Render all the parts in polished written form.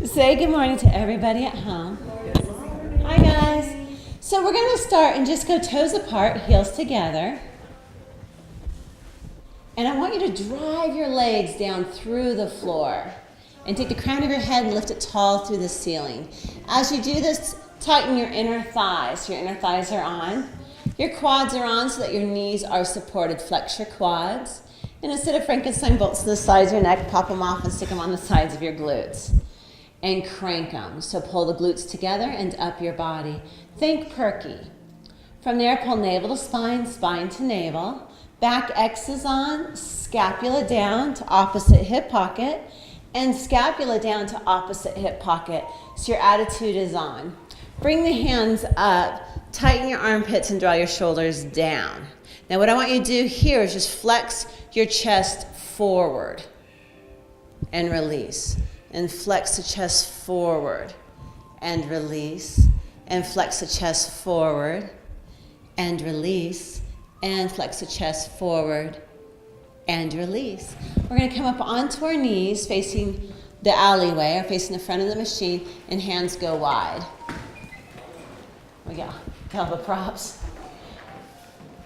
Say good morning to everybody at home. Hi guys. So we're going to start and just go toes apart, heels together. And I want you to drive your legs down through the floor. And take the crown of your head and lift it tall through the ceiling. As you do this, tighten your inner thighs. Your inner thighs are on. Your quads are on so that your knees are supported. Flex your quads. And instead of Frankenstein bolts to the sides of your neck, pop them off and stick them on the sides of your glutes. And crank them. So pull the glutes together and up your body. Think perky. From there, pull navel to spine, spine to navel. Back X is on, scapula down to opposite hip pocket, and scapula down to opposite hip pocket. So your attitude is on. Bring the hands up, tighten your armpits and draw your shoulders down. Now what I want you to do here is just flex your chest forward and release. And flex the chest forward and release. And flex the chest forward and release. And flex the chest forward and release. We're going to come up onto our knees facing the alleyway or facing the front of the machine, and hands go wide. We got all the props.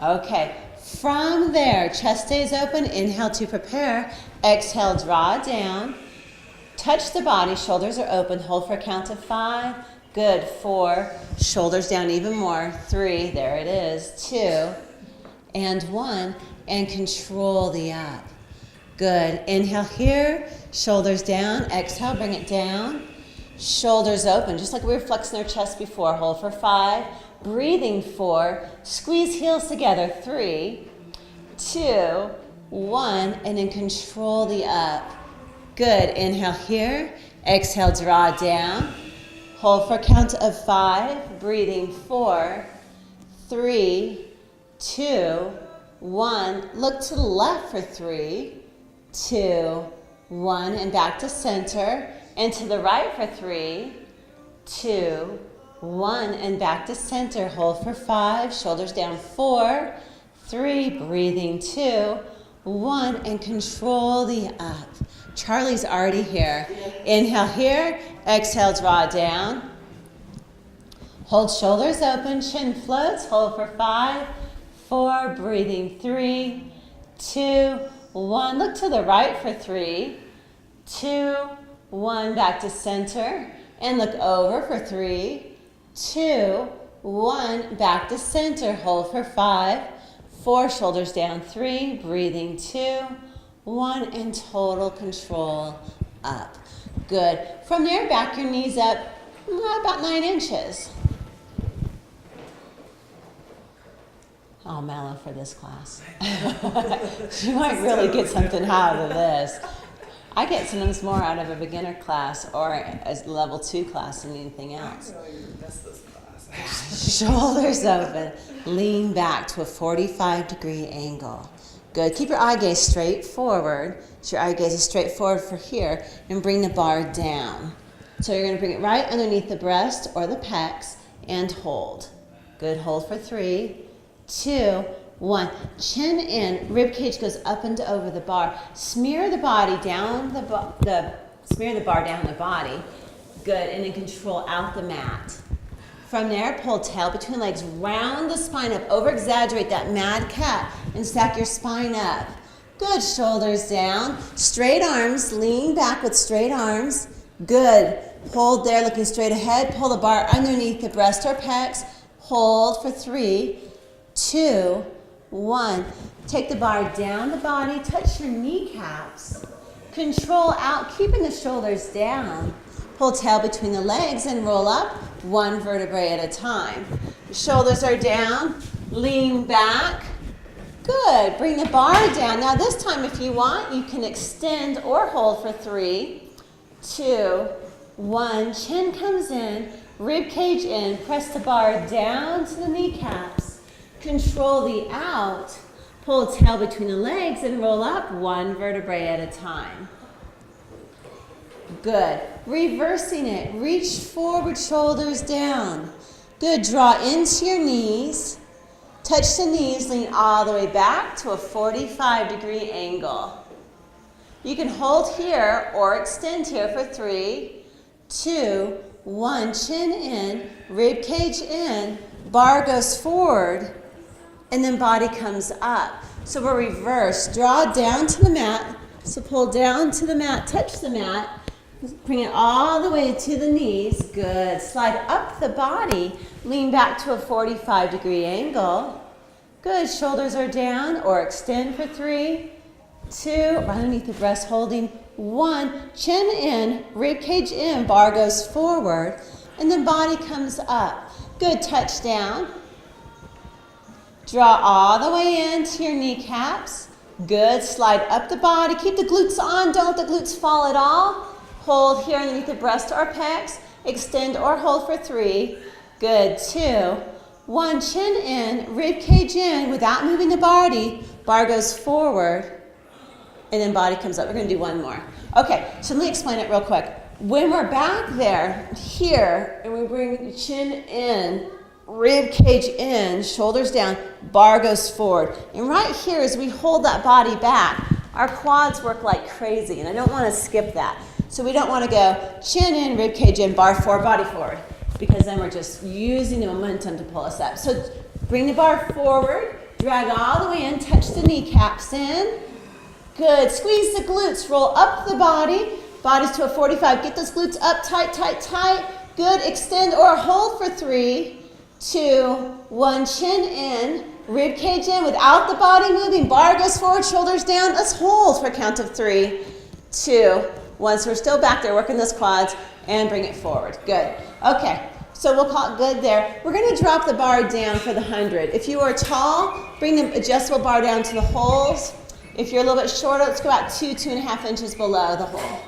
Okay, from there, chest stays open. Inhale to prepare. Exhale, draw down. Touch the body, shoulders are open. Hold for a count of 5. Good. 4. Shoulders down even more. 3. There it is. 2. And 1. And control the up. Good. Inhale here. Shoulders down. Exhale, bring it down. Shoulders open, just like we were flexing our chest before. Hold for 5. Breathing 4. Squeeze heels together. 3, 2, 1. And then control the up. Good. Inhale here. Exhale, draw down. Hold for a count of 5. Breathing 4, 3, 2, 1. Look to the left for 3, 2, 1. And back to center. And to the right for 3, 2, 1. And back to center. Hold for 5. Shoulders down. 4, 3. Breathing 2, 1. And control the up. Charlie's already here. Inhale here. Exhale, draw down. Hold shoulders open. Chin floats. Hold for 5, 4. Breathing 3, 2, 1. Look to the right for 3, 2, 1. Back to center. And look over for 3, 2, 1. Back to center. Hold for 5, 4. Shoulders down. 3. Breathing 2, 1. And total control up. Good. From there, back your knees up about 9 inches. I'll mellow for this class. You might really get something out of this. I get sometimes more out of a beginner class or a level 2 class than anything else. Shoulders open. Lean back to a 45-degree angle. Good. Keep your eye gaze straight forward. So your eye gaze is straight forward for here. And bring the bar down. So you're going to bring it right underneath the breast or the pecs and hold. Good. Hold for 3, 2, 1. Chin in. Rib cage goes up and over the bar. Smear the body down smear the bar down the body. Good. And then control out the mat. From there, pull tail between legs, round the spine up, over-exaggerate that mad cat, and stack your spine up. Good, shoulders down, straight arms, lean back with straight arms. Good, hold there, looking straight ahead, pull the bar underneath the breast or pecs, hold for 3, 2, 1. Take the bar down the body, touch your kneecaps. Control out, keeping the shoulders down. Pull tail between the legs and roll up 1 vertebrae at a time. Shoulders are down, lean back. Good, bring the bar down. Now this time if you want, you can extend or hold for 3, 2, 1. Chin comes in, rib cage in, press the bar down to the kneecaps. Control the out, pull tail between the legs and roll up 1 vertebrae at a time. Good. Reversing it. Reach forward, shoulders down. Good. Draw into your knees. Touch the knees, lean all the way back to a 45-degree angle. You can hold here or extend here for 3, 2, 1, chin in, rib cage in, bar goes forward, and then body comes up. So we're reverse. Draw down to the mat. So pull down to the mat, touch the mat, bring it all the way to the knees. Good. Slide up the body, lean back to a 45-degree angle. Good. Shoulders are down or extend for 3, 2, right underneath the breast, holding 1, chin in, rib cage in, bar goes forward, and then body comes up. Good. Touch down. Draw all the way into your kneecaps. Good. Slide up the body. Keep the glutes on. Don't let the glutes fall at all. Hold here underneath the breast or pecs. Extend or hold for 3. Good. 2, 1, chin in, rib cage in without moving the body. Bar goes forward, and then body comes up. We're going to do one more. Okay, so let me explain it real quick. When we're back there, here, and we bring chin in, rib cage in, shoulders down, bar goes forward. And right here, as we hold that body back, our quads work like crazy, and I don't want to skip that. So we don't want to go chin in, rib cage in, bar forward, body forward, because then we're just using the momentum to pull us up. So bring the bar forward, drag all the way in, touch the kneecaps in. Good. Squeeze the glutes, roll up the body, bodies to a 45. Get those glutes up, tight, tight, tight. Good. Extend or hold for 3, 2, 1, chin in, rib cage in without the body moving. Bar goes forward, shoulders down. Let's hold for a count of 3, 2, 1. So we're still back there working those quads and bring it forward. Good. Okay. So we'll call it good there. We're going to drop the bar down for the 100. If you are tall, bring the adjustable bar down to the holes. If you're a little bit shorter, let's go about 2, 2.5 inches below the hole.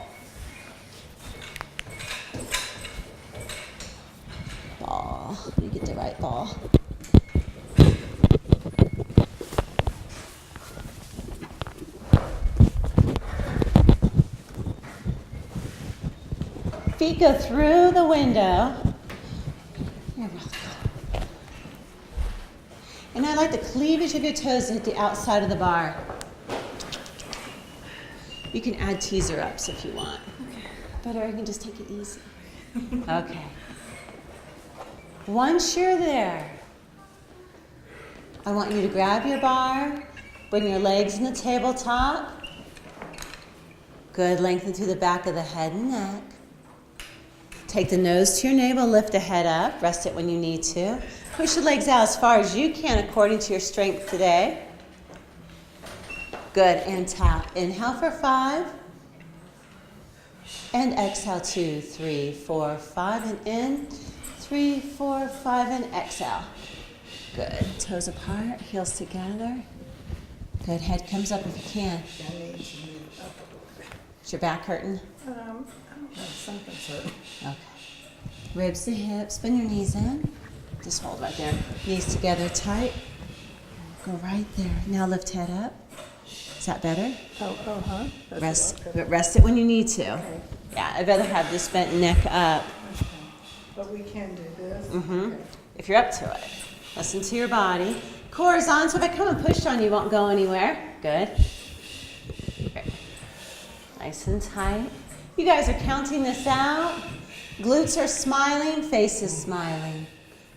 Ball. You get the right ball. Feet go through the window. You're welcome. And I like the cleavage of your toes to hit the outside of the bar. You can add teaser ups if you want. Okay. Or you can just take it easy. Okay. Once you're there, I want you to grab your bar, bring your legs in the tabletop. Good. Lengthen through the back of the head and neck. Take the nose to your navel, lift the head up, rest it when you need to. Push the legs out as far as you can according to your strength today. Good, and tap. Inhale for 5, and exhale 2, 3, 4, 5, and in, 3, 4, 5, and exhale. Good, toes apart, heels together. Good, head comes up if you can. Is your back hurting? Something's hurting. Okay. Ribs to hips, bend your knees in. Just hold right there. Knees together tight. Go right there. Now lift head up. Is that better? Huh? Rest it when you need to. Okay. Yeah, I'd rather have this bent neck up. Okay. But we can do this. Mm-hmm. Okay. If you're up to it. Listen to your body. Core is on, so if I come and push on you, won't go anywhere. Good. Okay. Nice and tight. You guys are counting this out. Glutes are smiling, face is smiling.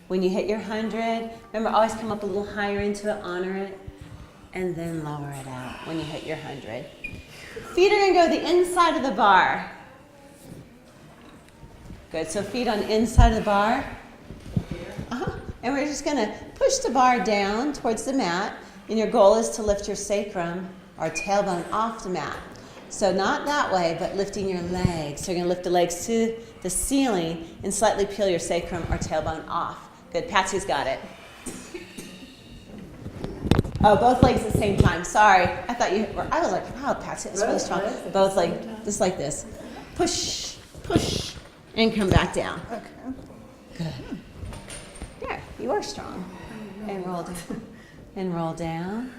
When you hit your 100, remember always come up a little higher into it, honor it, and then lower it out when you hit your 100. Feet are going to go the inside of the bar. Good, so feet on the inside of the bar. And we're just going to push the bar down towards the mat, and your goal is to lift your sacrum or tailbone off the mat. So not that way, but lifting your legs. So you're going to lift the legs to the ceiling and slightly peel your sacrum or tailbone off. Good. Patsy's got it. Oh, both legs at the same time. Sorry. I thought you were, I was like, wow, Patsy, that was really strong. Both legs, just like this. Push, push, and come back down. Okay. Good. There, you are strong. And roll down. And roll down.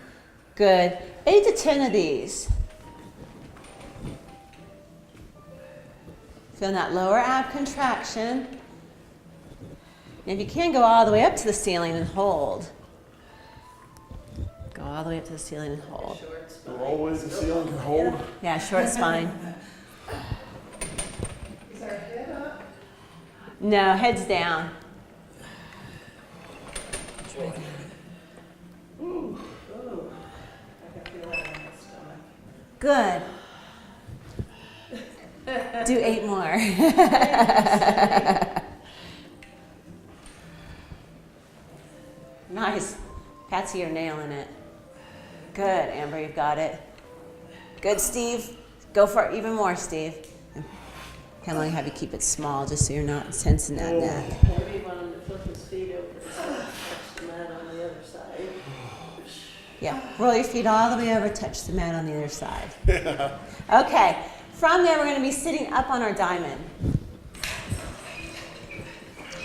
Good. 8 to 10 of these. Feel that lower ab contraction. And if you can, go all the way up to the ceiling and hold. Go all the way up to the ceiling and hold. Go all the way to the ceiling and hold. Yeah, short spine. Is our head up? No, heads down. Try that. Ooh. Oh. I can feel that in my stomach. Good. Do 8 more. Nice. Patsy, you're nailing it. Good, Amber, you've got it. Good, Steve. Go for it even more, Steve. Kind of have you keep it small just so you're not tensing that neck. Maybe you want him to flip his feet over and touch the mat on the other side. Yeah, roll your feet all the way over, touch the mat on the other side. Okay, from there we're going to be sitting up on our diamond.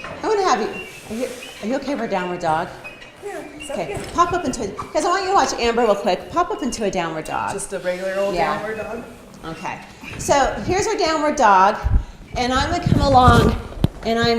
I want to have you, are you okay for a downward dog? Yeah, it's Okay, pop up into it, because I want you to watch Amber real quick. Pop up into a downward dog. Just a regular old Yeah. downward dog. Okay, so here's our downward dog, and I'm going to come along, and I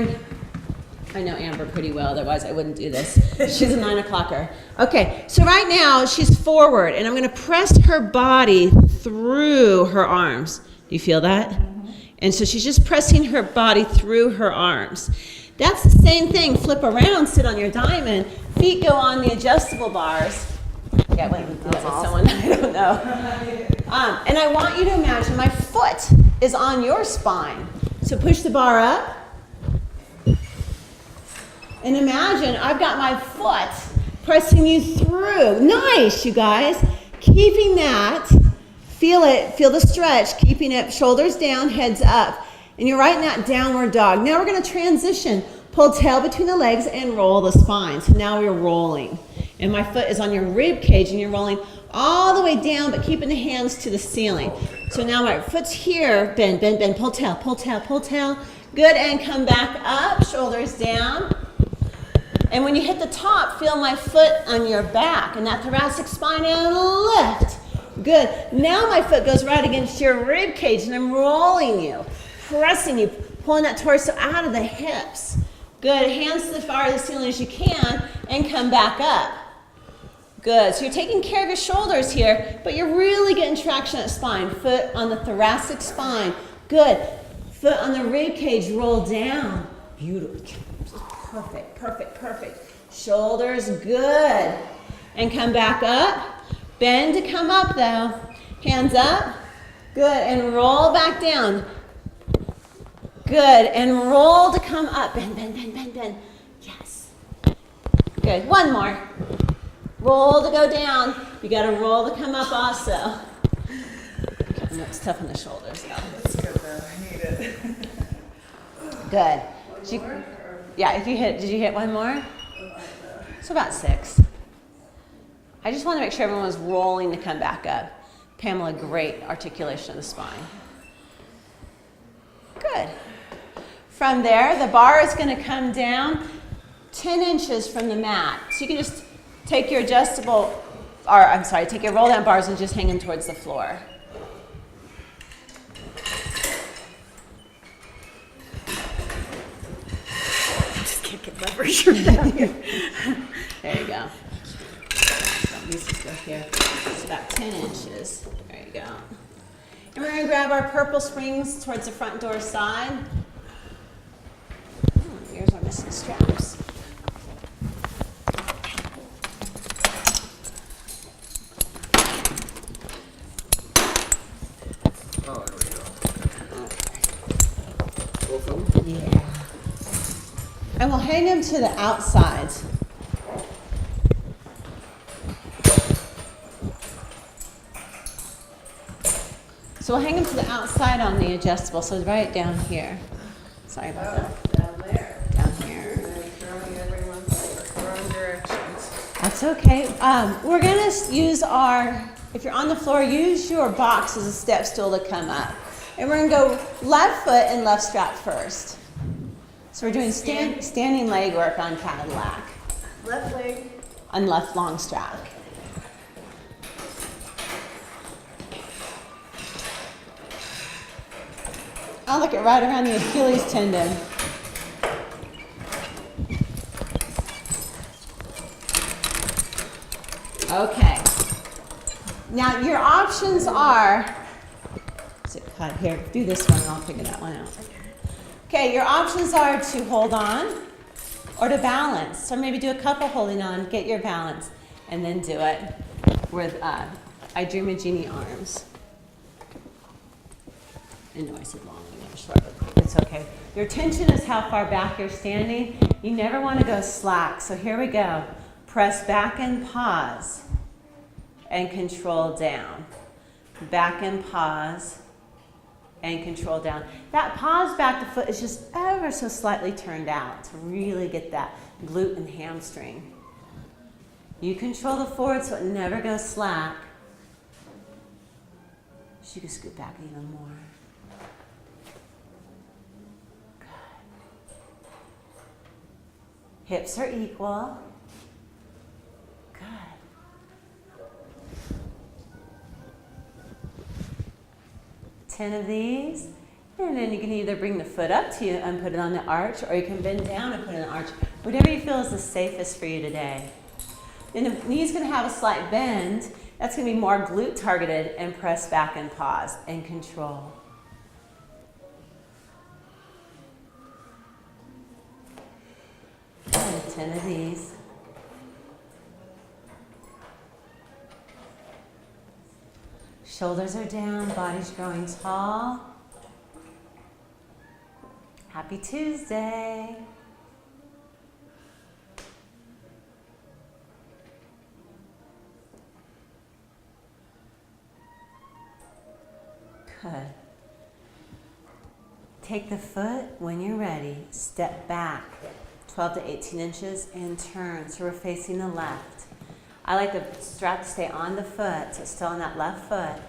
know Amber pretty well, otherwise I wouldn't do this. She's a 9 o'clocker. Okay, so right now she's forward, and I'm going to press her body through her arms. Do you feel that? Mm-hmm. And so she's just pressing her body through her arms. That's the same thing. Flip around, sit on your diamond, feet go on the adjustable bars. Yeah, wait, do that with someone I don't know. And I want you to imagine my foot is on your spine. So push the bar up. And imagine I've got my foot pressing you through. Nice, you guys. Keeping that, feel it, feel the stretch, keeping it, shoulders down, heads up. And you're right in that downward dog. Now we're going to transition. Pull tail between the legs and roll the spine. So now we're rolling. And my foot is on your rib cage and you're rolling all the way down, but keeping the hands to the ceiling. So now my foot's here. Bend, bend, bend. Pull tail, pull tail, pull tail. Good, and come back up. Shoulders down. And when you hit the top, feel my foot on your back and that thoracic spine and lift. Good. Now my foot goes right against your rib cage and I'm rolling you, pressing you, pulling that torso out of the hips. Good. Hands to the far of the ceiling as you can and come back up. Good. So you're taking care of your shoulders here, but you're really getting traction at spine. Foot on the thoracic spine. Good. Foot on the rib cage, roll down. Beautiful. Perfect, perfect, perfect. Shoulders, good. And come back up. Bend to come up though. Hands up. Good. And roll back down. Good. And roll to come up. Bend, bend, bend, bend, bend. Yes. Good. One more. Roll to go down. You got to roll to come up also. Okay, it's tough on the shoulders though. That's good though. I need it. Good. Yeah, if you hit, did you hit one more? So about 6. I just want to make sure everyone was rolling to come back up. Pamela, great articulation of the spine. Good. From there, the bar is going to come down 10 inches from the mat. So you can just take your take your roll down bars and just hang them towards the floor. Leverage your down here. There you go. These just go here. It's about 10 inches. There you go. And we're going to grab our purple springs towards the front door side. Here's our missing straps. Oh, there we go. Okay. Both of them? Yeah. And we'll hang them to the outsides. So we'll hang them to the outside on the adjustable, so right down here. Sorry about that. Down there. Down here. And then throwing everyone the wrong directions. That's okay. We're going to use if you're on the floor, use your box as a step stool to come up. And we're going to go left foot and left strap first. So we're doing standing leg work on Cadillac. Left leg. On left long strap. I'll look it right around the Achilles tendon. Okay. Now your options are, is it cut here? Do this one and I'll figure that one out. Okay, your options are to hold on or to balance. Or maybe do a couple holding on, get your balance, and then do it with I Dream of Jeannie arms. I know I said long, I never short. It's okay. Your tension is how far back you're standing. You never want to go slack. So here we go. Press back and pause and control down. Back and pause and control down. That pause back, the foot is just ever so slightly turned out to really get that glute and hamstring. You control the forward so it never goes slack. You can scoot back even more. Good. Hips are equal. Good. 10 of these. And then you can either bring the foot up to you and put it on the arch, or you can bend down and put it on the arch. Whatever you feel is the safest for you today. Then the knee's going to have a slight bend. That's going to be more glute targeted, and press back and pause and control. And 10 of these. Shoulders are down, body's growing tall. Happy Tuesday. Good. Take the foot when you're ready. Step back 12 to 18 inches and turn. So we're facing the left. I like the strap to stay on the foot, so it's still on that left foot.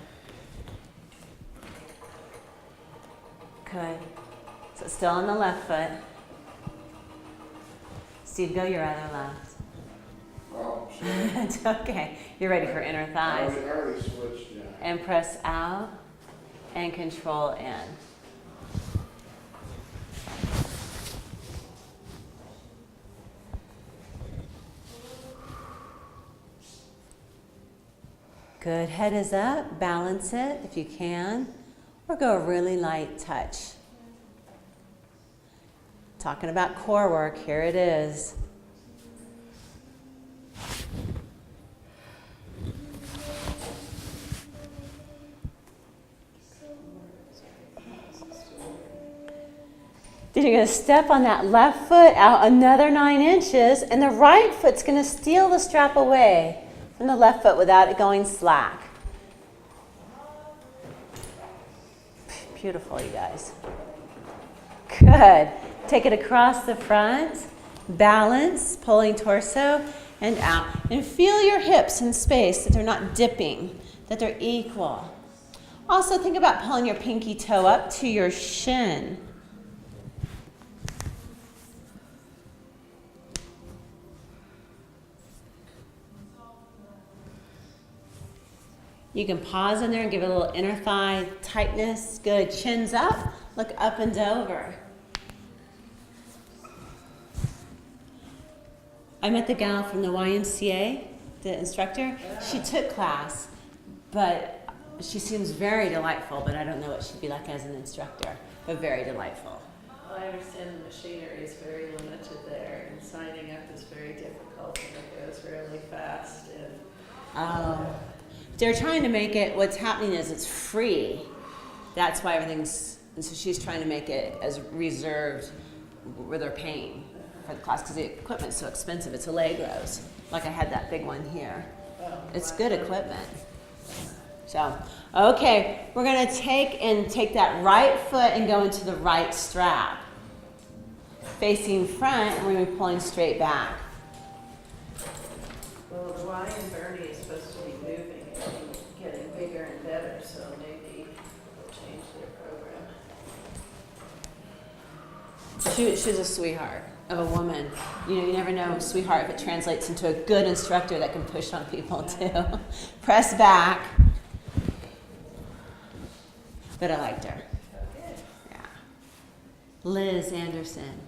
Good. So it's still on the left foot. Steve, go your other left. Oh, It's okay. You're ready for inner thighs. I already switched, yeah. And press out and control in. Good. Head is up. Balance it if you can, or go a really light touch. Talking about core work, here it is. Then you're going to step on that left foot out another 9 inches, and the right foot's going to steal the strap away from the left foot without it going slack. Beautiful, you guys. Good. Take it across the front, balance, pulling torso and out. And feel your hips in space, that they're not dipping, that they're equal. Also think about pulling your pinky toe up to your shin. You can pause in there and give it a little inner thigh tightness. Good. Chins up. Look up and over. I met the gal from the YMCA, the instructor. She took class, but she seems very delightful, but I don't know what she'd be like as an instructor, but very delightful. I understand the machinery is very limited there, and signing up is very difficult, and it goes really fast. And They're trying to make it, what's happening is it's free. That's why everything's, and so she's trying to make it as reserved where they're paying for the class, because the equipment's so expensive. It's Allegros. Like I had that big one here. It's good equipment. So, okay, we're gonna take that right foot and go into the right strap. Facing front, and we're gonna be pulling straight back. well, the Y and Bernie is supposed to be moving and getting bigger and better, so maybe they'll change their program. She's a sweetheart of a woman. You know, you never know, sweetheart, if it translates into a good instructor that can push on people too. Press back. But I liked her. Yeah. Liz Anderson.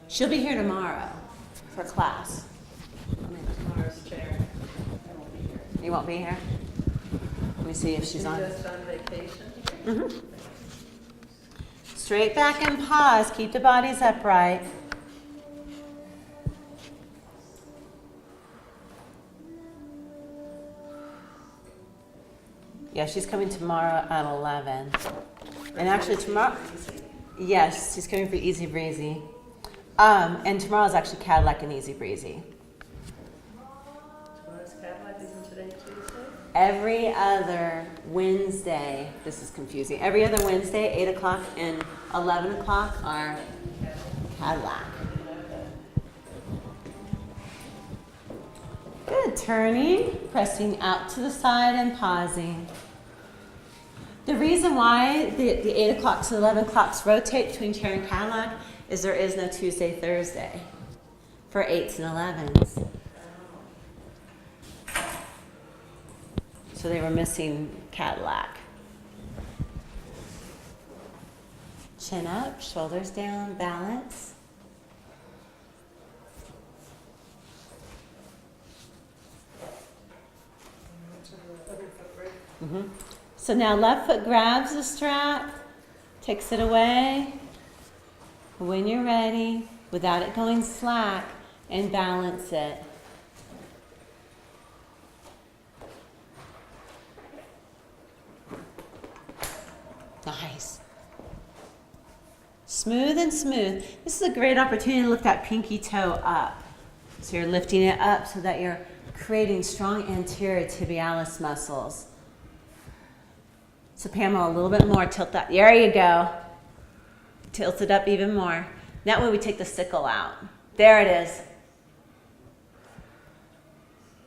She'll be here tomorrow for class. Tomorrow's chair. I won't be here. You won't be here? Let me see if she's on. Just on vacation? Mm-hmm. Straight back and pause. Keep the bodies upright. Yeah, she's coming tomorrow at 11. And actually tomorrow, yes, she's coming for Easy Breezy. And tomorrow's actually Cadillac and Easy Breezy. Tomorrow's Cadillac, isn't today Tuesday? Every other Wednesday, this is confusing, every other Wednesday, 8 o'clock and 11 o'clock are Cadillac. Good, turning, pressing out to the side and pausing. The reason why the 8 o'clocks and 11 o'clocks rotate between chair and Cadillac is there is no Tuesday, Thursday for 8s and 11s. So they were missing Cadillac. Chin up, shoulders down, balance. Mm-hmm. So now left foot grabs the strap, takes it away. When you're ready, without it going slack, and balance it. Nice. Smooth and smooth. This is a great opportunity to lift that pinky toe up. So you're lifting it up so that you're creating strong anterior tibialis muscles. So Pamela, a little bit more, tilt that. There you go. Tilt it up even more. That way we take the sickle out. There it is.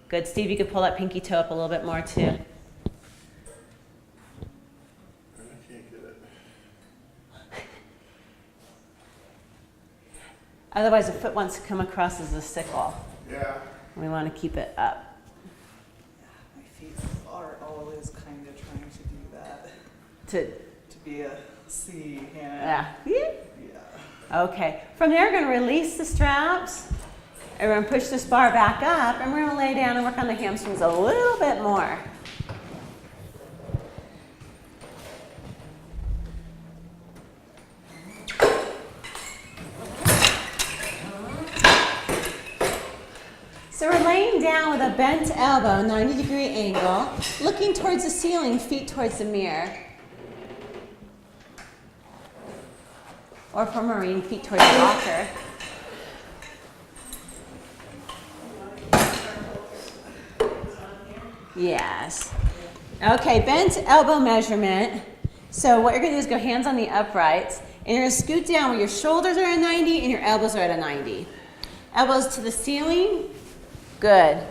Good, Steve, you could pull that pinky toe up a little bit more too. I can't get it. Otherwise the foot wants to come across as a sickle. Yeah. We want to keep it up. My feet are always kind of trying to do that. To be a C hand. yeah. Yeah. Okay. From there, we're going to release the straps, and we're going to push this bar back up, and we're going to lay down and work on the hamstrings a little bit more. So we're laying down with a bent elbow, 90-degree angle, looking towards the ceiling, feet towards the mirror. Or for Maureen, feet towards the rocker. Yes. Okay, bent elbow measurement. So what you're going to do is go hands on the uprights, and you're going to scoot down where your shoulders are at 90 and your elbows are at a 90. Elbows to the ceiling. Good.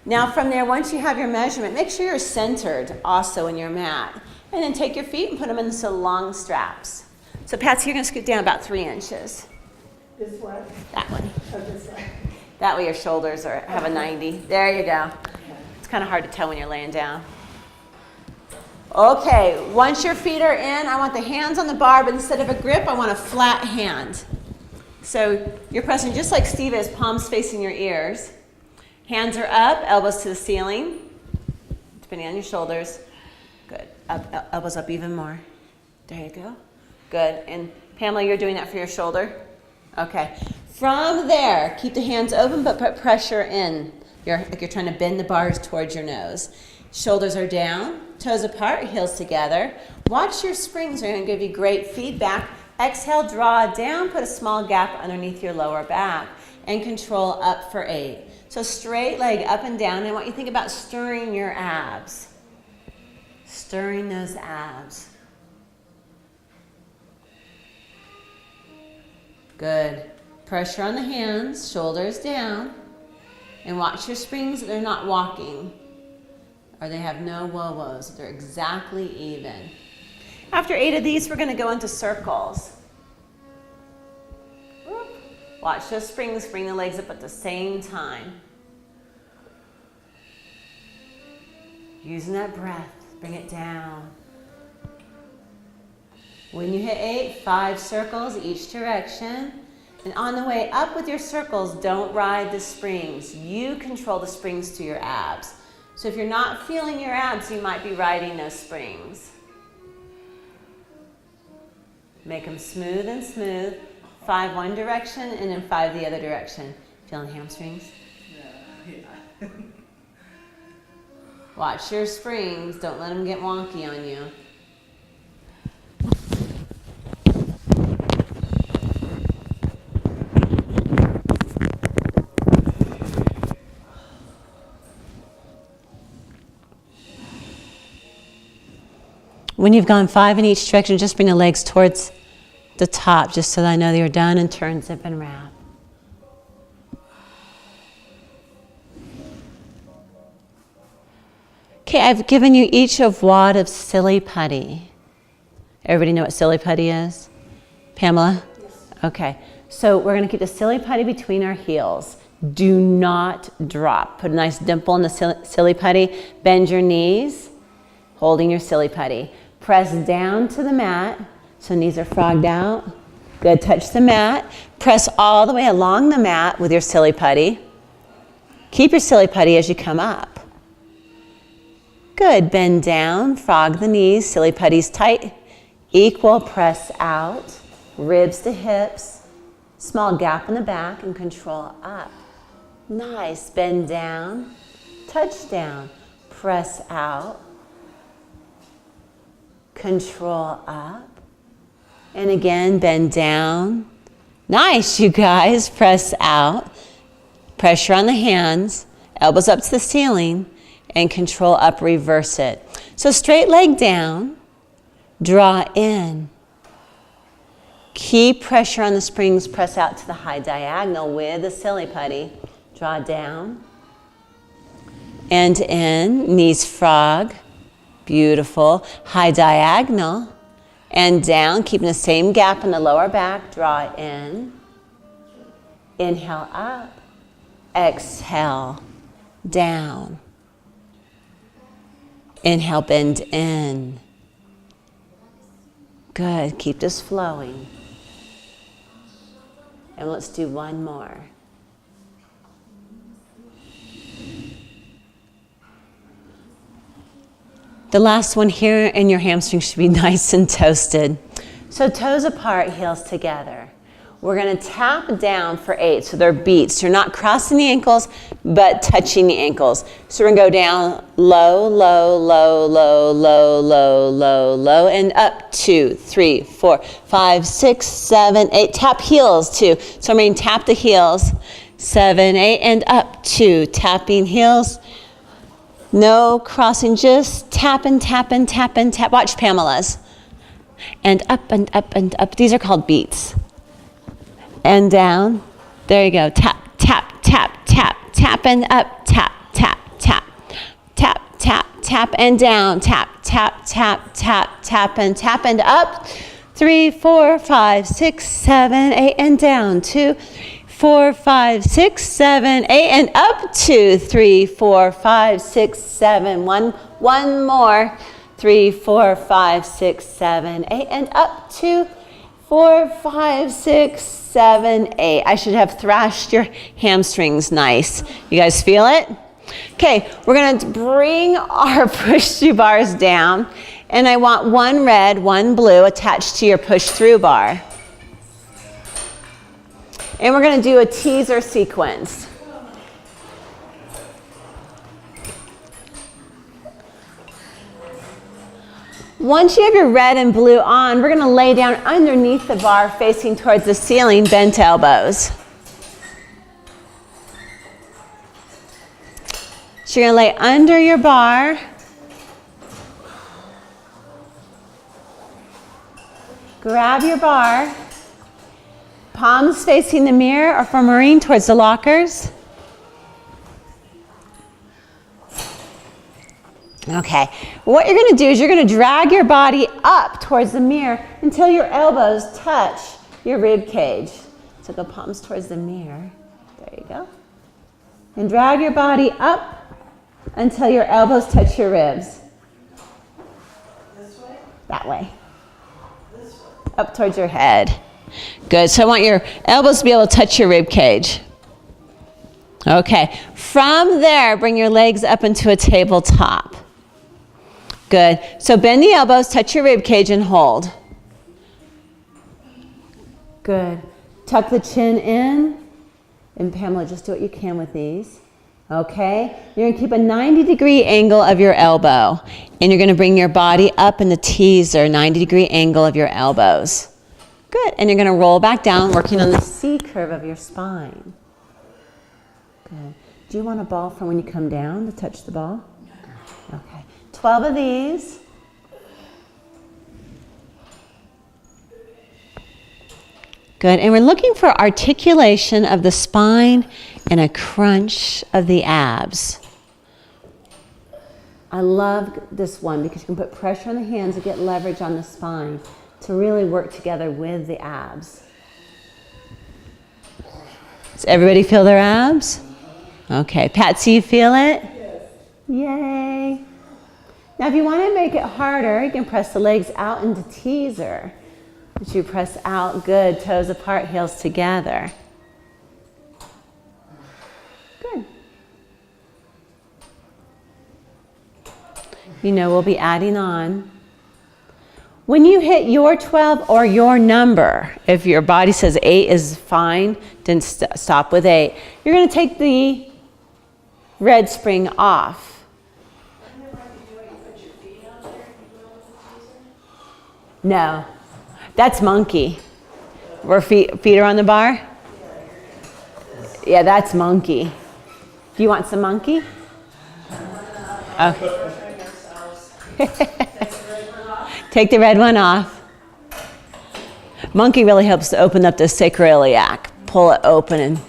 Now from there, once you have your measurement, make sure you're centered also in your mat. And then take your feet and put them into long straps. So Patsy, you're going to scoot down about 3 inches. This one? That one. Oh, this one. That way your shoulders have a 90. There you go. It's kind of hard to tell when you're laying down. Okay, once your feet are in, I want the hands on the bar, but instead of a grip, I want a flat hand. So you're pressing just like Steve is, palms facing your ears. Hands are up, elbows to the ceiling, depending on your shoulders. Good. Up, elbows up even more. There you go. Good. And Pamela, you're doing that for your shoulder? Okay. From there, keep the hands open, but put pressure in. Like you're trying to bend the bars towards your nose. Shoulders are down, toes apart, heels together. Watch your springs. They're going to give you great feedback. Exhale, draw down, put a small gap underneath your lower back, and control up for 8. So straight leg up and down. And I want you to think about stirring your abs. Stirring those abs. Good. Pressure on the hands, shoulders down. And watch your springs, they're not walking. Or they have no whoa-whoas. They're exactly even. After 8 of these, we're going to go into circles. Watch those springs, bring the legs up at the same time. Using that breath, bring it down. When you hit 8, 5 circles each direction. And on the way up with your circles, don't ride the springs. You control the springs to your abs. So if you're not feeling your abs, you might be riding those springs. Make them smooth and smooth. 5 one direction and then 5 the other direction. Feeling hamstrings? Yeah. Watch your springs. Don't let them get wonky on you. When you've gone 5 in each direction, just bring the legs towards the top, just so that I know that you're done, and turn, zip, and wrap. Okay, I've given you each a wad of silly putty. Everybody know what silly putty is? Pamela? Yes. Okay, so we're going to keep the silly putty between our heels. Do not drop. Put a nice dimple in the silly putty. Bend your knees, holding your silly putty. Press down to the mat, so knees are frogged out. Good, touch the mat. Press all the way along the mat with your silly putty. Keep your silly putty as you come up. Good, bend down, frog the knees, silly putties tight. Equal, press out, ribs to hips. Small gap in the back and control up. Nice, bend down, touch down, press out. Control up. And again, bend down. Nice, you guys. Press out. Pressure on the hands. Elbows up to the ceiling. And control up, reverse it. So straight leg down. Draw in. Keep pressure on the springs. Press out to the high diagonal with the silly putty. Draw down. And in. Knees frog. Beautiful. High diagonal and down, keeping the same gap in the lower back. Draw in. Inhale up. Exhale down. Inhale, bend in. Good. Keep this flowing. And let's do one more. The last one here, and your hamstrings should be nice and toasted. So toes apart, heels together. We're going to tap down for 8, so they're beats. You're not crossing the ankles, but touching the ankles. So we're going to go down low, low, low, low, low, low, low, low, and up 2, 3, 4, 5, 6, 7, 8. Tap heels too. So I'm going to tap the heels. 7, 8, and up 2. Tapping heels. No crossing, just tap and tap and tap and tap. Watch Pamela's. And up and up and up. These are called beats. And down. There you go. Tap, tap, tap, tap, tap and up. Tap, tap, tap, tap, tap, tap and down. Tap, tap, tap, tap, tap and up. 3, 4, 5, 6, 7, 8 and down. 2, 4, 5, 6, 7, 8 and up. 2, 3, 4, 5, 6, 7. One more. 3, 4, 5, 6, 7, 8 and up. 2, 4, 5, 6, 7, 8. I should have thrashed your hamstrings nice. You guys feel it? Okay, we're going to bring our push-through bars down, and I want one red, one blue attached to your push-through bar. And we're going to do a teaser sequence. Once you have your red and blue on, we're going to lay down underneath the bar facing towards the ceiling, bent elbows. So you're going to lay under your bar. Grab your bar. Palms facing the mirror, or for Maureen, towards the lockers. Okay, what you're going to do is you're going to drag your body up towards the mirror until your elbows touch your rib cage. So go palms towards the mirror. There you go. And drag your body up until your elbows touch your ribs. This way? That way. This way? Up towards your head. Good, so I want your elbows to be able to touch your rib cage. Okay, from there, bring your legs up into a tabletop. Good, so bend the elbows, touch your rib cage and hold. Good. Tuck the chin in. And Pamela, just do what you can with these. Okay. You're going to keep a 90-degree angle of your elbow. And you're going to bring your body up in the teaser, 90-degree angle of your elbows. Good. And you're going to roll back down, working on the C curve of your spine. Good. Do you want a ball from when you come down to touch the ball? Okay. 12 of these. Good. And we're looking for articulation of the spine and a crunch of the abs. I love this one because you can put pressure on the hands and get leverage on the spine to really work together with the abs. Does everybody feel their abs? Okay. Patsy, you feel it? Yes. Yay. Now, if you want to make it harder, you can press the legs out into teaser. As you press out, good, toes apart, heels together. Good. You know, we'll be adding on. When you hit your 12 or your number, if your body says 8 is fine, then stop with 8. You're going to take the red spring off. No. That's monkey. Where feet are on the bar? Yeah, that's monkey. Do you want some monkey? Okay. Take the red one off. Monkey really helps to open up the sacroiliac. Pull it open and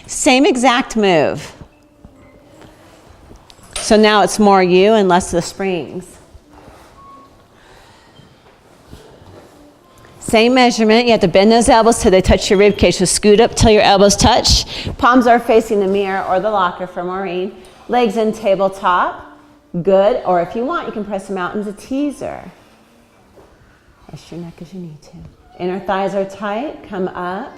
same exact move. So now it's more you and less the springs. Same measurement. You have to bend those elbows till they touch your rib cage. So scoot up till your elbows touch. Palms are facing the mirror or the locker for Maureen. Legs in tabletop. Good. Or if you want, you can press them out into teaser. Press your neck as you need to. Inner thighs are tight. Come up.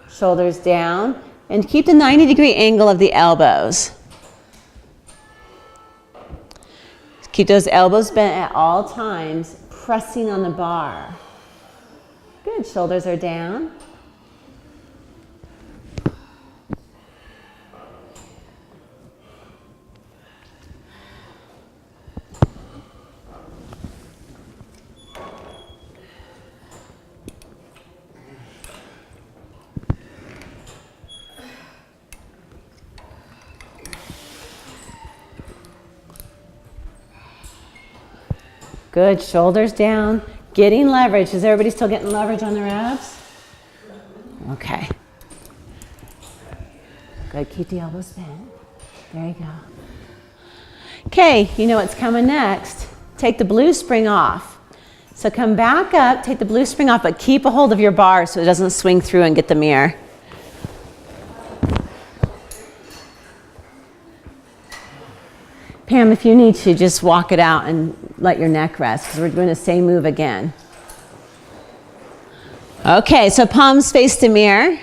Shoulders down. And keep the 90-degree angle of the elbows. Keep those elbows bent at all times, pressing on the bar. Good, shoulders are down. Good, shoulders down. Getting leverage. Is everybody still getting leverage on their abs? Okay. Good, keep the elbows bent. There you go. Okay, you know what's coming next. Take the blue spring off. So come back up, take the blue spring off, but keep a hold of your bar so it doesn't swing through and get the mirror. Pam, if you need to, just walk it out and let your neck rest because we're doing the same move again. Okay, so palms face the mirror.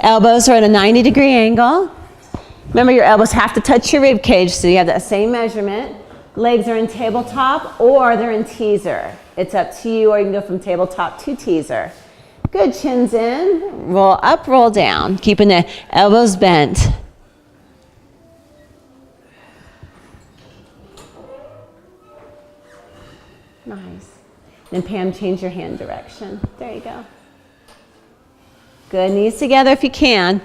Elbows are at a 90-degree angle. Remember, your elbows have to touch your rib cage, so you have that same measurement. Legs are in tabletop or they're in teaser. It's up to you, or you can go from tabletop to teaser. Good, chins in, roll up, roll down, keeping the elbows bent. Nice. Then Pam, change your hand direction. There you go. Good, knees together if you can.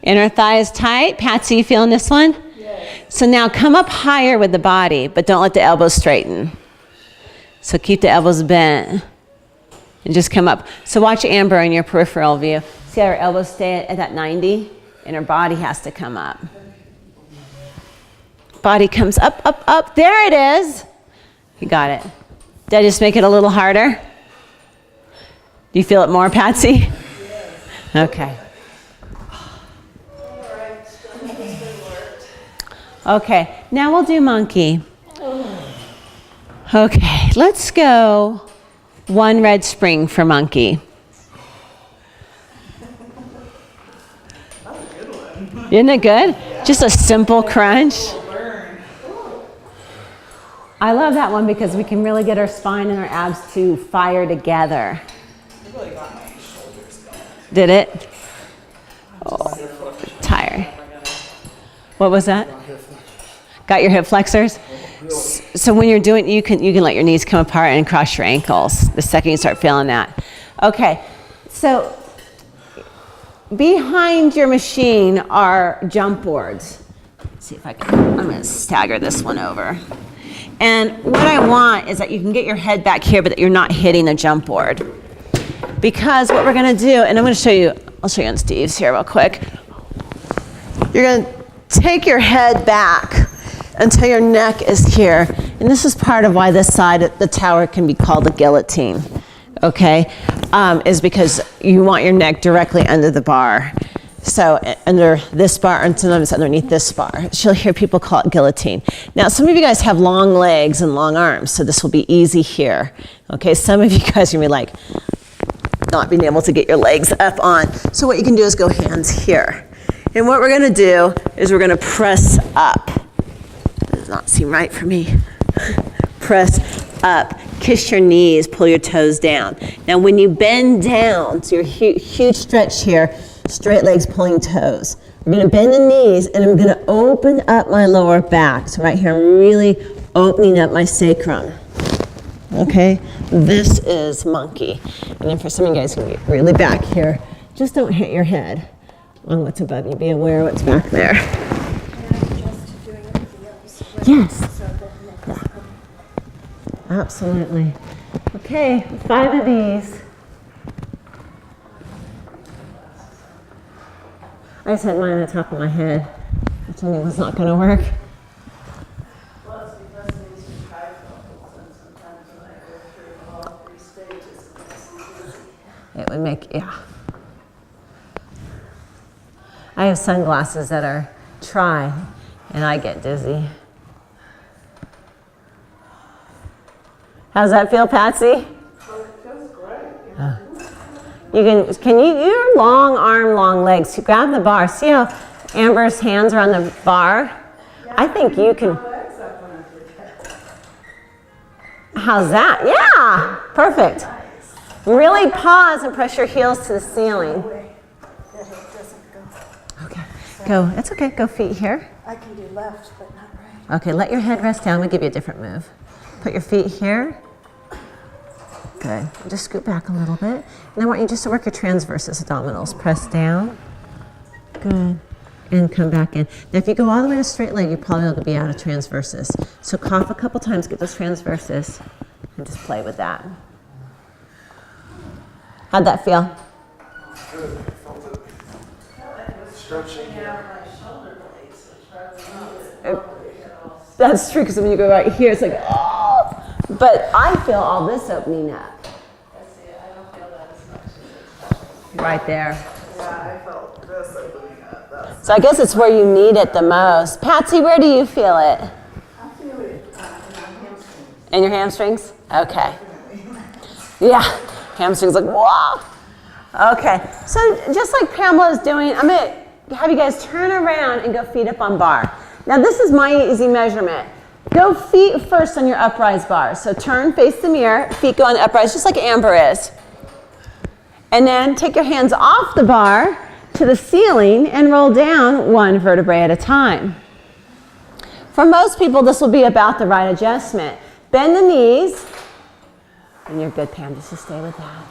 Inner thigh is tight. Patsy, you feeling this one? Yes. So now come up higher with the body, but don't let the elbows straighten. So keep the elbows bent and just come up. So watch Amber in your peripheral view. See how her elbows stay at that 90? And her body has to come up. Body comes up, up, up. There it is. You got it. Did I just make it a little harder? Do you feel it more, Patsy? Yes. Okay. All right, still worked. Okay, now we'll do monkey. Okay, let's go one red spring for monkey. That's a good one. Isn't it good? Just a simple crunch. I love that one because we can really get our spine and our abs to fire together. really got my shoulders going. Did it? Oh, tired. What was that? Got your hip flexors? So when you're doing, you can let your knees come apart and cross your ankles the second you start feeling that. Okay, so behind your machine are jump boards. Let's see if I'm gonna stagger this one over. And what I want is that you can get your head back here, but that you're not hitting the jump board. Because what we're gonna do, and I'm gonna show you, I'll show you on Steve's here real quick. You're gonna take your head back until your neck is here. And this is part of why this side of the tower can be called a guillotine, okay? Is because you want your neck directly under the bar. So under this bar, and sometimes underneath this bar. You'll hear people call it guillotine. Now, some of you guys have long legs and long arms, so this will be easy here. Okay, some of you guys are gonna be like, not being able to get your legs up on. So what you can do is go hands here. And what we're gonna do is we're gonna press up. Does not seem right for me. Press up, kiss your knees, pull your toes down. Now when you bend down, so your huge stretch here, straight legs pulling toes. We're gonna bend the knees and I'm gonna open up my lower back. So right here, I'm really opening up my sacrum. Okay, this is monkey. And then for some of you guys who get really back here, just don't hit your head on what's above you. Be aware of what's back there. Yes. Yeah. Absolutely. Okay, 5 of these. I just had mine on the top of my head, which I knew was not going to work. Well, it's because these are trifocals, and sometimes when I go through all 3 stages, it makes me dizzy. It would make, yeah. I have sunglasses that are tri, and I get dizzy. How's that feel, Patsy? Oh, it feels great. You're long arm, long legs. You grab the bar. See how Amber's hands are on the bar? Yeah, I think you can. legs up when I do that. How's that? Yeah, perfect. Really pause and press your heels to the ceiling. That it doesn't go. Okay, go. It's okay. Go feet here. I can do left, but not right. Okay, let your head rest down. We'll give you a different move. Put your feet here. Good. Just scoot back a little bit. And I want you just to work your transversus abdominals. Press down. Good. And come back in. Now, if you go all the way to straight leg, you're probably going to be out of transversus. So cough a couple times, get those transversus, and just play with that. How'd that feel? Good. I felt it. Stretching. That's true, because when you go right here, it's like, oh! But I feel all this opening up. I don't feel that as much as it's Right there. Yeah, I felt this opening up. That's So I guess it's where you need it the most. Patsy, where do you feel it? I feel it in my hamstrings. In your hamstrings? Okay. Yeah, hamstrings like, whoa. Okay, so just like Pamela's doing, I'm gonna have you guys turn around and go feet up on bar. Now this is my easy measurement. Go feet first on your uprise bar. So turn, face the mirror, feet go on the uprise, just like Amber is. And then take your hands off the bar to the ceiling and roll down 1 vertebrae at a time. For most people, this will be about the right adjustment. Bend the knees, and you're good, Pam, just to stay with that.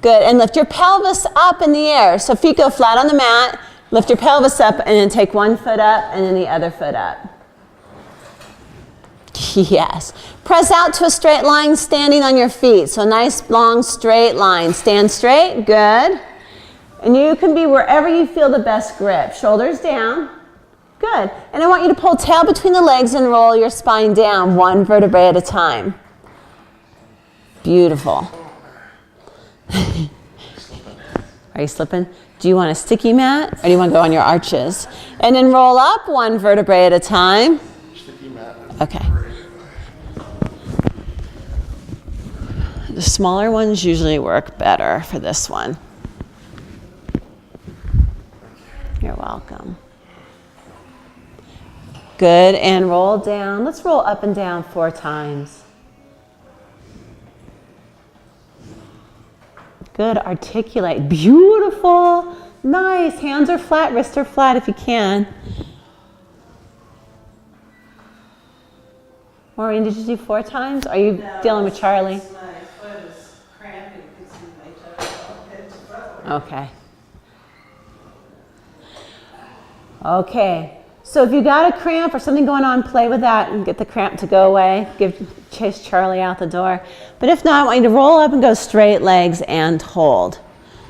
Good, and lift your pelvis up in the air. So feet go flat on the mat, lift your pelvis up, and then take 1 foot up, and then the other foot up. Yes. Press out to a straight line, standing on your feet. So nice, long, straight line. Stand straight, good. And you can be wherever you feel the best grip. Shoulders down, good. And I want you to pull tail between the legs and roll your spine down 1 vertebrae at a time. Beautiful. Are you slipping? Do you want a sticky mat or do you want to go on your arches? And then roll up 1 vertebrae at a time. Sticky mat. Okay. The smaller ones usually work better for this one. You're welcome. Good, and roll down. Let's roll up and down 4 times. Good, articulate, beautiful, nice. Hands are flat, wrists are flat if you can. Maureen, did you do 4 times? Are you dealing with Charlie? My foot is cramping because my toes all head to foot. Okay. Okay, so if you got a cramp or something going on, play with that and get the cramp to go away. Chase Charlie out the door. But if not, I want you to roll up and go straight legs and hold.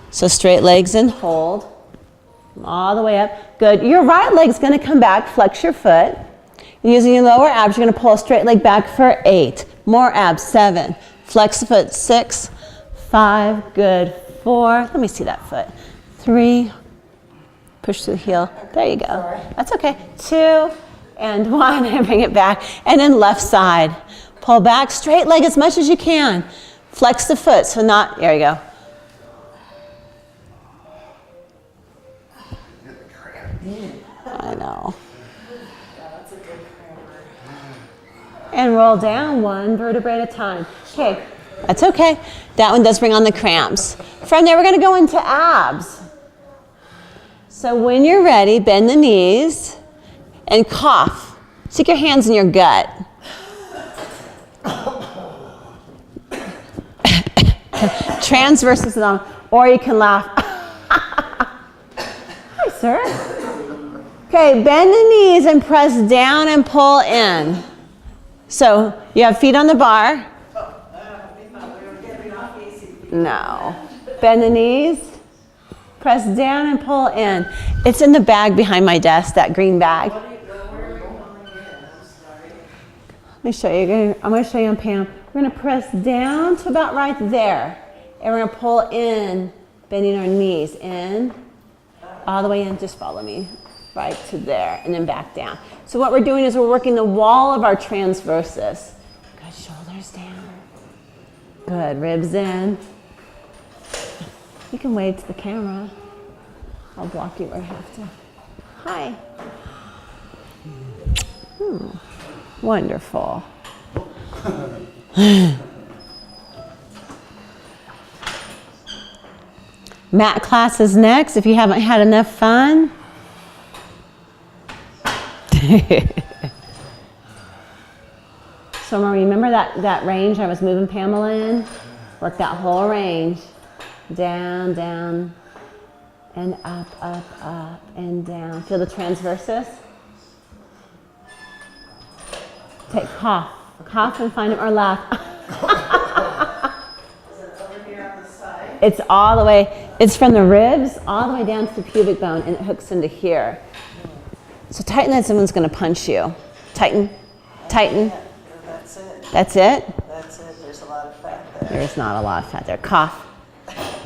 So straight legs and hold. All the way up. Good. Your right leg's going to come back. Flex your foot. Using your lower abs, you're going to pull a straight leg back for 8. More abs, 7. Flex the foot, 6, 5. Good. 4. Let me see that foot. 3. Push through the heel. There you go. Sorry. That's okay. 2 and 1, and bring it back. And then left side. Pull back, straight leg as much as you can. Flex the foot, so not, there you go. I know. Yeah, that's a good cramper. And roll down 1 vertebrae at a time. Okay, that's okay. That one does bring on the cramps. From there, we're going to go into abs. So when you're ready, bend the knees and cough. Stick your hands in your gut. Transversus abdominal, or you can laugh. Hi, sir. Okay, bend the knees and press down and pull in. So you have feet on the bar. We thought we were getting off easy. No. Bend the knees. Press down and pull in. It's in the bag behind my desk, that green bag. Where are we pulling in? I'm sorry. Let me show you. I'm going to show you on Pam. We're going to press down to about right there. And we're going to pull in, bending our knees in. All the way in. Just follow me. Right to there. And then back down. So what we're doing is we're working the wall of our transversus. Good. Shoulders down. Good. Ribs in. You can wave to the camera. I'll block you where I have to. Hi. Wonderful. Mat class is next if you haven't had enough fun. So remember that range I was moving Pamela in? Work that whole range. Down, down, and up, and down. Feel the transversus? Take cough. Cough and find it or laugh. Is it over here on the side? It's all the way, it's from the ribs all the way down to the pubic bone and it hooks into here. So tighten that, someone's going to punch you. Tighten, tighten. That's it. That's it? That's it. There's a lot of fat there. There's not a lot of fat there. Cough.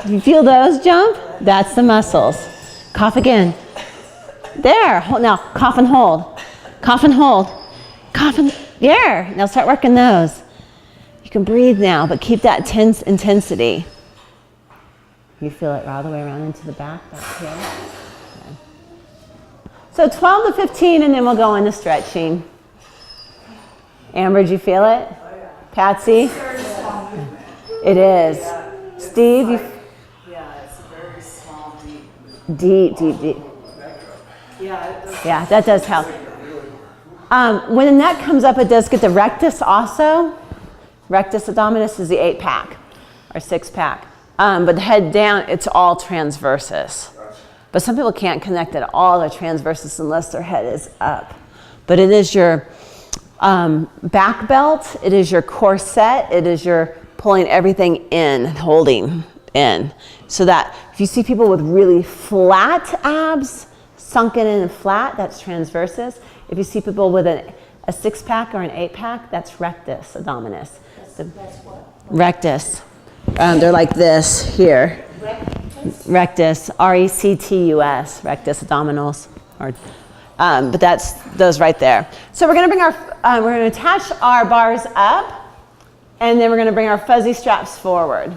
You feel those jump? That's the muscles. Cough again. There. Hold, now, cough and hold. Cough and hold. Cough and, there. Now start working those. You can breathe now, but keep that tense intensity. You feel it all the way around into the back here. Okay. So 12 to 15, and then we'll go into stretching. Amber, did you feel it? Oh, yeah. Patsy? Very small movement. It is. Yeah. Steve, you Yeah, it's a very small, deep deep, deep, deep. Yeah, it does. Yeah, that does help. When the neck comes up, it does get the rectus also. Rectus abdominis is the 8-pack or 6-pack. But the head down, it's all transversus. But some people can't connect at all their transversus unless their head is up. But it is your back belt, it is your corset, it is your pulling everything in, holding in. So that if you see people with really flat abs, sunken in and flat, that's transversus. If you see people with a 6-pack or an 8-pack, that's rectus abdominis. That's what? Rectus. They're like this here. Rectus, R-E-C-T-U-S, rectus abdominals. But that's those right there. So we're going to attach our bars up, and then we're going to bring our fuzzy straps forward.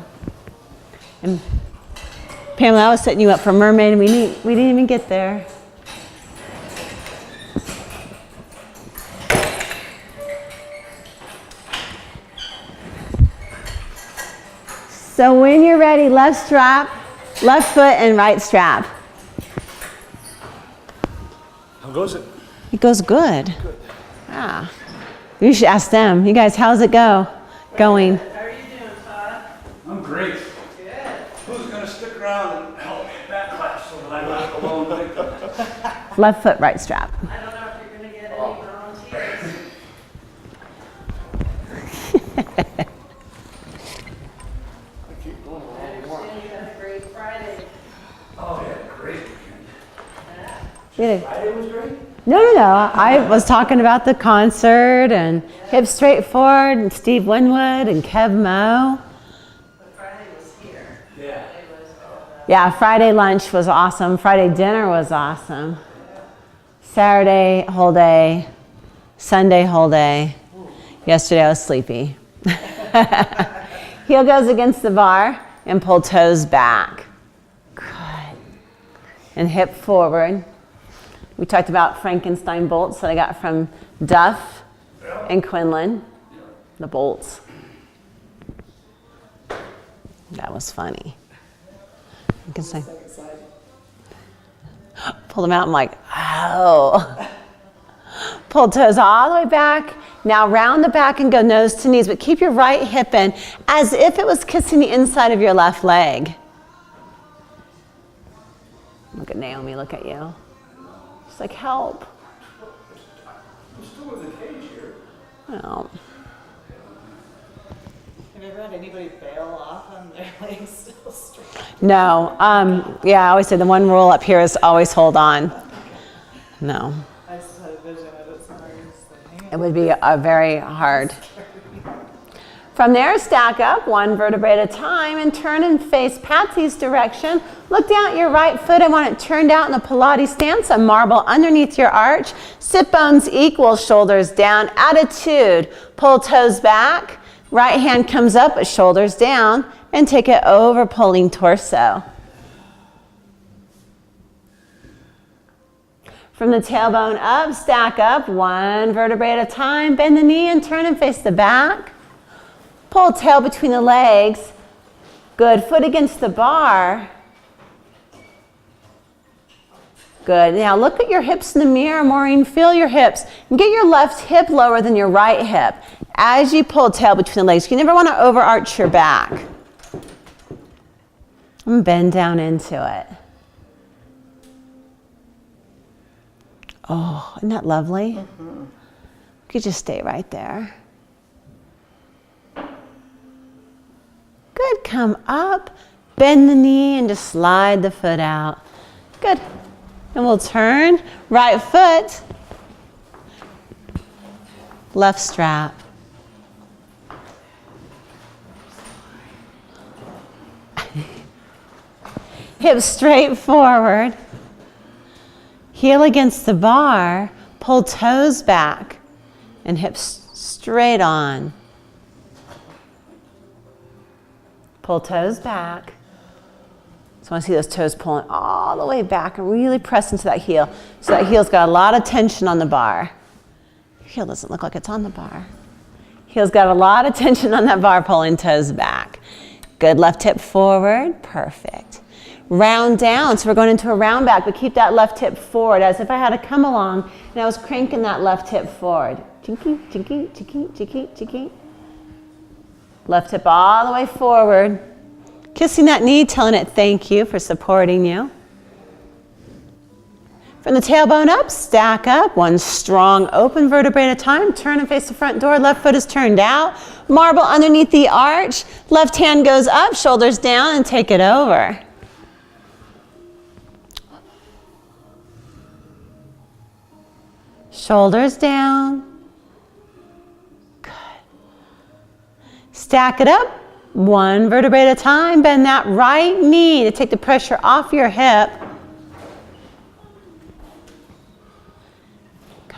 And Pamela, I was setting you up for mermaid, and we didn't even get there. So when you're ready. Left strap, left foot, and right strap. How goes it? It goes good. Ah, you should ask them. You guys, how's it going? How are you doing, Todd? I'm great. Good. Who's going to stick around and help me back class so that I'm not alone? Left foot, right strap. I don't know if you're going to get any volunteers. I keep going I along more. understand you had a great Friday. Oh, yeah, great weekend. Yeah. Friday was great? No. I was talking about the concert and Hip Straight Forward and Steve Winwood and Kev Mo. But Friday was here. Yeah. Friday was Yeah, Friday lunch was awesome. Friday dinner was awesome. Saturday, whole day. Sunday, whole day. Yesterday, I was sleepy. Heel goes against the bar and pull toes back. Good. And hip forward. We talked about Frankenstein bolts that I got from Duff and Quinlan. The bolts. That was funny. You can say. Pull them out. I'm like, oh. Pull toes all the way back. Now round the back and go nose to knees, but keep your right hip in as if it was kissing the inside of your left leg. Look at Naomi, look at you. She's like, help. I'm still in the cage here. Well, Have you ever had anybody bail off on their legs still straight? no. Yeah, I always say the one rule up here is always hold on. No. I just had a vision of it sometimes. It would be very hard. From there, stack up one vertebrae at a time and turn and face Patsy's direction. Look down at your right foot. I want it turned out in a Pilates stance, a marble underneath your arch. Sit bones equal, shoulders down. Attitude. Pull toes back. Right hand comes up, but shoulders down. And take it over, pulling torso. From the tailbone up, stack up one vertebrae at a time. Bend the knee and turn and face the back. Pull tail between the legs. Good. Foot against the bar. Good. Now look at your hips in the mirror, Maureen. Feel your hips. And get your left hip lower than your right hip. As you pull tail between the legs, you never want to overarch your back. And bend down into it. Oh, isn't that lovely? Mm-hmm. You could just stay right there. Good, come up, bend the knee and just slide the foot out. Good, and we'll turn, right foot, left strap. Hips straight forward, heel against the bar, pull toes back, and hips straight on. Pull toes back. So I want to see those toes pulling all the way back and really press into that heel. So that heel's got a lot of tension on the bar. Your heel doesn't look like it's on the bar. Heel's got a lot of tension on that bar, pulling toes back. Good, left hip forward, perfect. Round down, so we're going into a round back, but keep that left hip forward as if I had to come along and I was cranking that left hip forward. Chinky, chinky, chinky, chinky, chinky. Left hip all the way forward. Kissing that knee, telling it thank you for supporting you. From the tailbone up, stack up. One strong open vertebrae at a time. Turn and face the front door. Left foot is turned out. Marble underneath the arch. Left hand goes up, shoulders down, and take it over. Shoulders down. Stack it up, one vertebrae at a time. Bend that right knee to take the pressure off your hip. Good.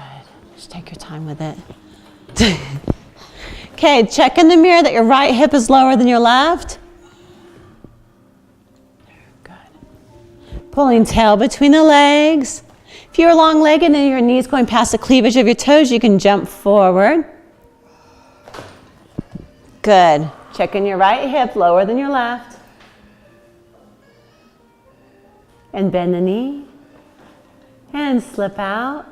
Just take your time with it. Okay, check in the mirror that your right hip is lower than your left. Good. Pulling tail between the legs. If you're long-legged and your knees going past the cleavage of your toes, you can jump forward. Good. Checking your right hip lower than your left. And bend the knee. And slip out.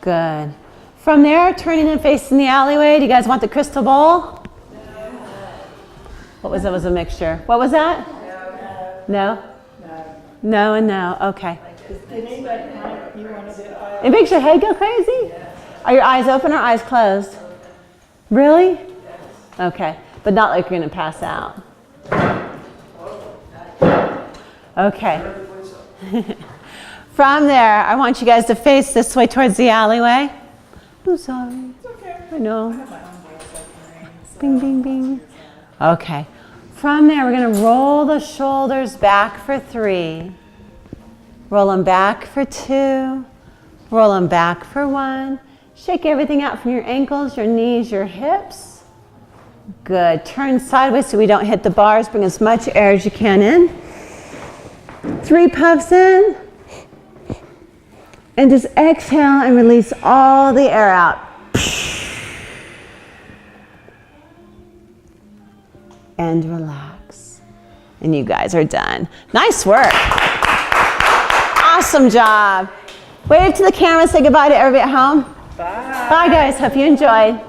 Good. From there, turning and facing the alleyway. Do you guys want the crystal bowl? What was that? Was a mixture. What was that? No? No and no. Okay. Did anybody mind you wanted it? It makes your head go crazy? Are your eyes open or eyes closed? Really? Okay. But not like you're going to pass out. Okay. From there, I want you guys to face this way towards the alleyway. I'm sorry. It's okay. I know. I have my own days I can ring, so. Bing, bing, bing. Okay. From there, we're going to roll the shoulders back for 3. Roll them back for 2. Roll them back for 1. Shake everything out from your ankles, your knees, your hips. Good. Turn sideways so we don't hit the bars. Bring as much air as you can in. 3 puffs in. And just exhale and release all the air out. And relax. And you guys are done. Nice work. Awesome job. Wave to the camera, say goodbye to everybody at home. Bye. Bye guys, hope you enjoyed.